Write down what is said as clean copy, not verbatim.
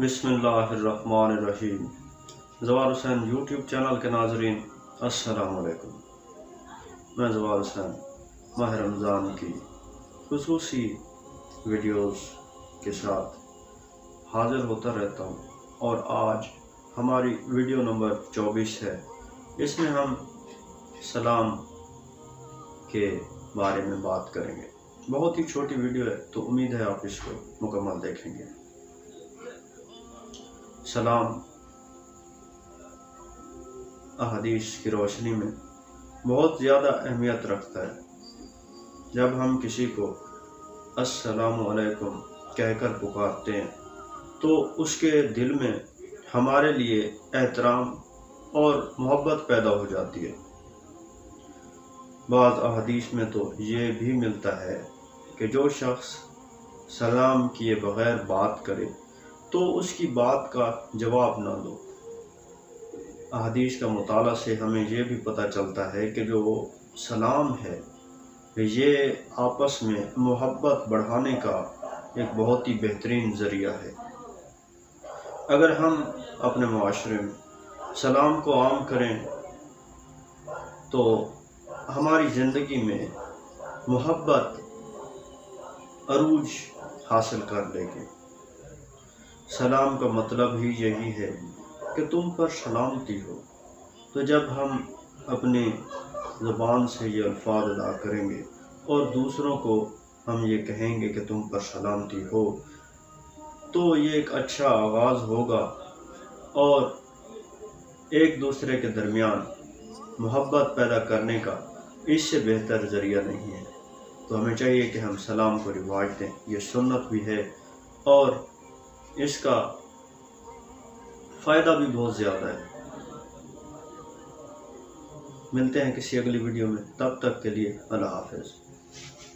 बिस्मिल्लाहिर्रहमानिर्रहीम। ज़वार Hussain YouTube channel के नाज़रीन अस्सलाम वालेकुम। मैं ज़वार हुसैन माह रमज़ान की खुसूसी वीडियोस के साथ हाज़िर होता रहता हूँ और आज हमारी वीडियो नंबर 24 है। इसमें हम सलाम के बारे में बात करेंगे। बहुत ही छोटी वीडियो है तो उम्मीद है आप इसको मुकम्मल देखेंगे। सलाम अहदीस की रोशनी में बहुत ज़्यादा अहमियत रखता है। जब हम किसी को अस्सलामु अलैकुम कहकर पुकारते हैं तो उसके दिल में हमारे लिए एहतराम और मोहब्बत पैदा हो जाती है। बाज़ अहदीस में तो ये भी मिलता है कि जो शख्स सलाम किए बगैर बात करे तो उसकी बात का जवाब ना दो। अहदीस का मुताला से हमें ये भी पता चलता है कि जो सलाम है ये आपस में मोहब्बत बढ़ाने का एक बहुत ही बेहतरीन ज़रिया है। अगर हम अपने मुआशरे में सलाम को आम करें तो हमारी ज़िंदगी में मोहब्बत अरूज हासिल कर लेगी। सलाम का मतलब ही यही है कि तुम पर सलामती हो। तो जब हम अपनी ज़ुबान से ये अल्फाज अदा करेंगे और दूसरों को हम ये कहेंगे कि तुम पर सलामती हो तो ये एक अच्छा आगाज़ होगा और एक दूसरे के दरमियान मोहब्बत पैदा करने का इससे बेहतर ज़रिया नहीं है। तो हमें चाहिए कि हम सलाम को रिवाज दें। ये सुन्नत भी है और इसका फ़ायदा भी बहुत ज़्यादा है। मिलते हैं किसी अगली वीडियो में, तब तक के लिए अल्लाह हाफ़िज़।